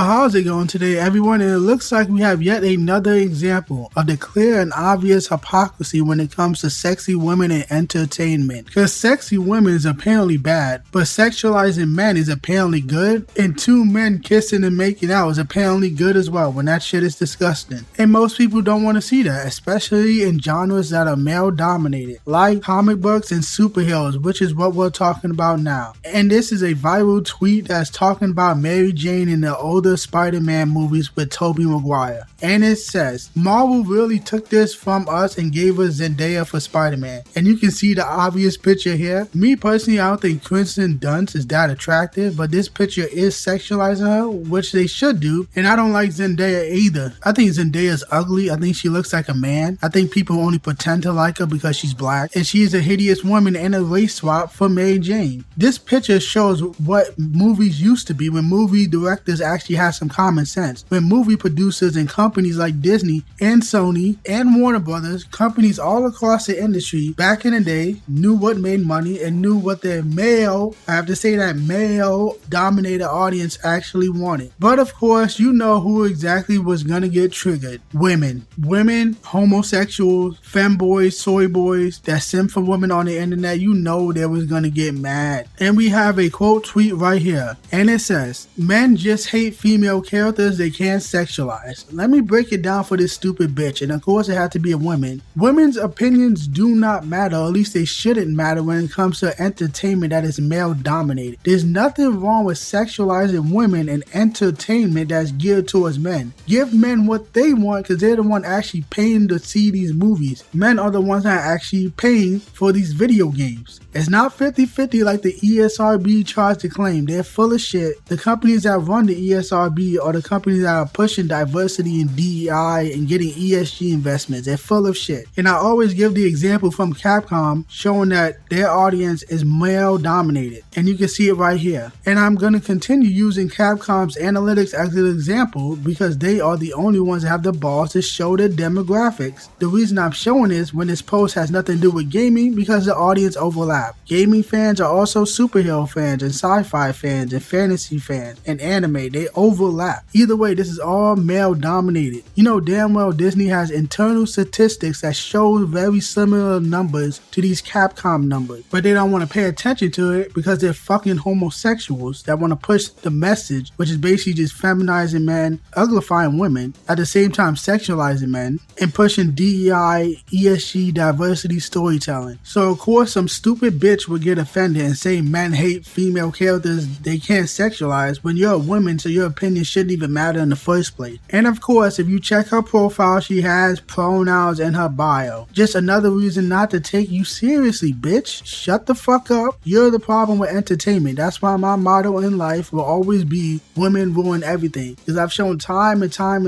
How's it going today, everyone? And it looks like we have yet another example of the clear and obvious hypocrisy when it comes to sexy women in entertainment. Because sexy women is apparently bad, but sexualizing men is apparently good, and two men kissing and making out is apparently good as well, when that shit is disgusting. And most people don't want to see that, especially in genres that are male dominated, like comic books and superheroes, which is what we're talking about now. And this is a viral tweet that's talking about Mary Jane in the older Spider-Man movies with Tobey Maguire. And it says, Marvel really took this from us and gave us Zendaya for Spider-Man. And you can see the obvious picture here. Me personally, I don't think Kristen Dunst is that attractive, but this picture is sexualizing her, which they should do. And I don't like Zendaya either. I think Zendaya's ugly. I think she looks like a man. I think people only pretend to like her because she's black. And she is a hideous woman and a race swap for Mary Jane. This picture shows what movies used to be when movie directors actually have some common sense. When movie producers and companies like Disney and Sony and Warner Brothers, companies all across the industry back in the day, knew what made money and knew what their male, I have to say that, male dominated audience actually wanted. But of course, you know who exactly was gonna get triggered. Women. Women, homosexuals, femboys, soy boys that simp for women on the internet, you know they was gonna get mad. And we have a quote tweet right here. And it says, men just hate female characters they can't sexualize. Let me break it down for this stupid bitch, and of course it had to be a woman. Women's opinions do not matter, or at least they shouldn't matter when it comes to entertainment that is male dominated. There's nothing wrong with sexualizing women in entertainment that's geared towards men. Give men what they want because they're the one actually paying to see these movies. Men are the ones that are actually paying for these video games. It's not 50-50 like the ESRB tries to claim. They're full of shit. The companies that run the ESRB are the companies that are pushing diversity and DEI and getting ESG investments. They're full of shit. And I always give the example from Capcom showing that their audience is male dominated. And you can see it right here. And I'm going to continue using Capcom's analytics as an example because they are the only ones that have the balls to show their demographics. The reason I'm showing this when this post has nothing to do with gaming because the audience overlaps. Gaming fans are also superhero fans and sci-fi fans and fantasy fans and anime. They overlap. Either way, this is all male dominated. You know damn well Disney has internal statistics that show very similar numbers to these Capcom numbers, but they don't want to pay attention to it because they're fucking homosexuals that want to push the message, which is basically just feminizing men, uglifying women, at the same time sexualizing men, and pushing DEI, ESG, diversity storytelling. So of course some stupid bitch would get offended and say men hate female characters they can't sexualize when you're a woman, so your opinion shouldn't even matter in the first place. And of course, if you check her profile, she has pronouns in her bio. Just another reason not to take you seriously, bitch. Shut the fuck up. You're the problem with entertainment. That's why my motto in life will always be women ruin everything. Because I've shown time and time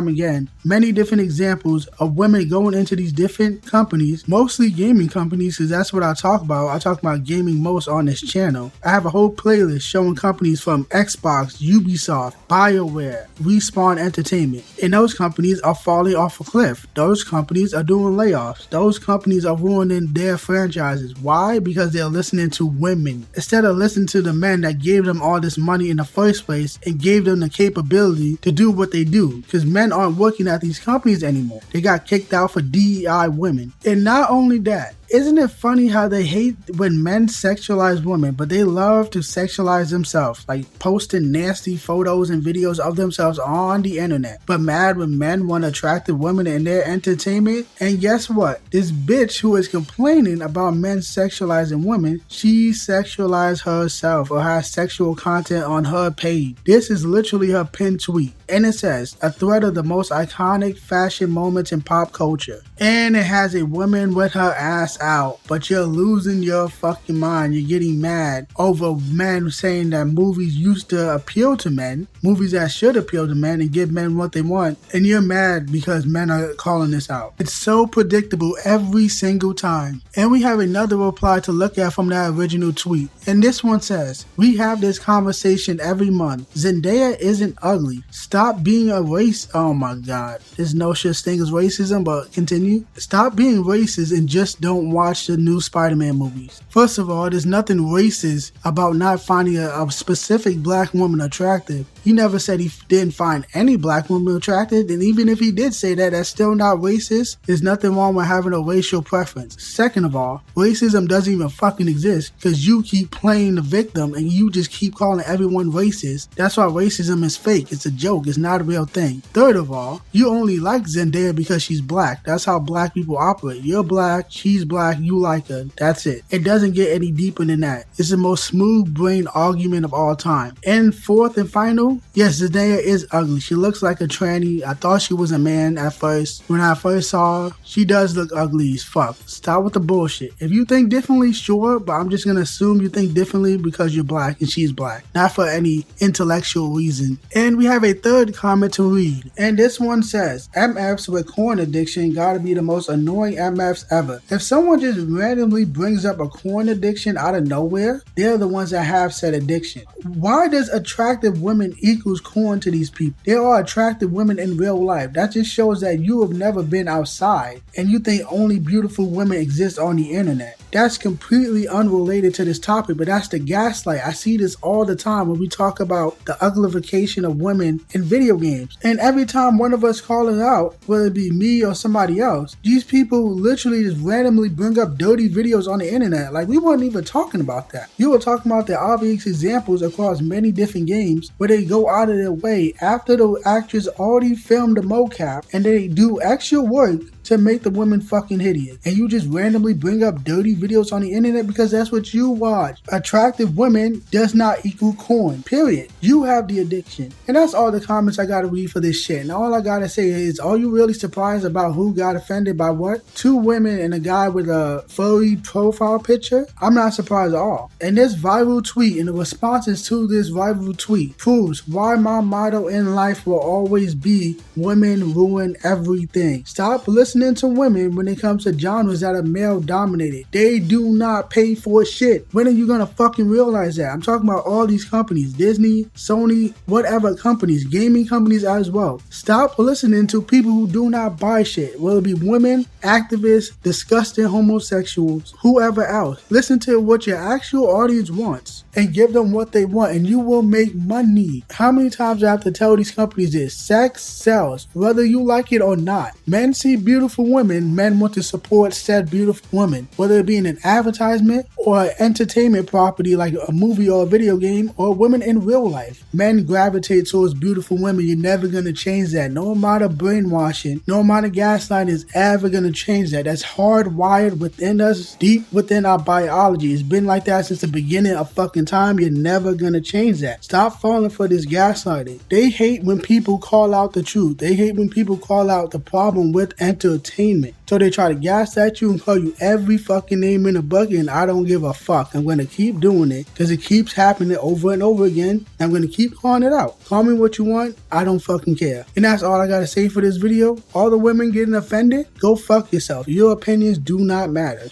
again many different examples of women going into these different companies, mostly gaming companies, because that's what I talk about. I talk about gaming most on this channel. I have a whole playlist showing companies from Xbox, Ubisoft, BioWare, Respawn Entertainment, and those companies are falling off a cliff. Those companies are doing layoffs. Those companies are ruining their franchises. Why? Because they're listening to women instead of listening to the men that gave them all this money in the first place and gave them the capability to do what they do, because men aren't working at these companies anymore. They got kicked out for DEI women. And not only that, isn't it funny how they hate when men sexualize women, but they love to sexualize themselves, like posting nasty photos and videos of themselves on the internet, but mad when men want attractive women in their entertainment? And guess what? This bitch who is complaining about men sexualizing women, she sexualized herself or has sexual content on her page. This is literally her pinned tweet. And it says, a thread of the most iconic fashion moments in pop culture. And it has a woman with her ass out, but you're losing your fucking mind. You're getting mad over men saying that movies used to appeal to men, movies that should appeal to men and give men what they want, and you're mad because men are calling this out. It's so predictable every single time. And we have another reply to look at from that original tweet, and this one says, we have this conversation every month. Zendaya isn't ugly. Stop being a race. Oh my god, there's no such thing as racism, but continue. Stop being racist and just don't watch the new Spider-Man movies. First of all, there's nothing racist about not finding a specific black woman attractive. He never said he didn't find any black women attractive, and even if he did say that, that's still not racist. There's nothing wrong with having a racial preference. Second of all, racism doesn't even fucking exist because you keep playing the victim and you just keep calling everyone racist. That's why racism is fake. It's a joke. It's not a real thing. Third of all, you only like Zendaya because she's black. That's how black people operate. You're black, she's black, you like her. That's it. It doesn't get any deeper than that. It's the most smooth-brained argument of all time. And fourth and final, yes, Zendaya is ugly. She looks like a tranny. I thought she was a man at first. When I first saw her, she does look ugly as fuck. Stop with the bullshit. If you think differently, sure, but I'm just gonna assume you think differently because you're black and she's black. Not for any intellectual reason. And we have a third comment to read. And this one says, MFs with corn addiction gotta be the most annoying MFs ever. If someone just randomly brings up a corn addiction out of nowhere, they're the ones that have said addiction. Why does attractive women equals corn to these people? There are attractive women in real life. That just shows that you have never been outside and you think only beautiful women exist on the internet. That's completely unrelated to this topic, but that's the gaslight. I see this all the time when we talk about the uglification of women in video games. And every time one of us call it out, whether it be me or somebody else, these people literally just randomly bring up dirty videos on the internet. Like, we weren't even talking about that. You were talking about the obvious examples across many different games where they go out of their way after the actress already filmed the mocap and they do extra work to make the women fucking hideous. And you just randomly bring up dirty videos on the internet because that's what you watch. Attractive women does not equal corn, period. You have the addiction. And that's all the comments I gotta read for this shit. And all I gotta say is, are you really surprised about who got offended by what? 2 women and a guy with a furry profile picture? I'm not surprised at all. And this viral tweet and the responses to this viral tweet proves why my motto in life will always be women ruin everything. Stop listening to women when it comes to genres that are male dominated. They do not pay for shit. When are you gonna fucking realize that? I'm talking about all these companies, Disney, Sony, whatever companies, gaming companies as well. Stop listening to people who do not buy shit, whether it be women, activists, disgusting homosexuals, whoever else. Listen to what your actual audience wants and give them what they want and you will make money. How many times do I have to tell these companies this? Sex sells, whether you like it or not. Men see beautiful women, men want to support said beautiful women, whether it be in an advertisement or an entertainment property like a movie or a video game or women in real life. Men gravitate towards beautiful women. You're never going to change that. No amount of brainwashing, no amount of gaslighting is ever going to change that. That's hardwired within us, deep within our biology. It's been like that since the beginning of fucking time. You're never going to change that. Stop falling for this gaslighting. They hate when people call out the truth. They hate when people call out the problem with entertainment. So they try to gas at you and call you every fucking name in the bucket, and I don't give a fuck. I'm going to keep doing it because it keeps happening over and over again. I'm going to keep calling it out. Call me what you want. I don't fucking care. And that's all I got to say for this video. All the women getting offended, go fuck yourself. Your opinions do not matter.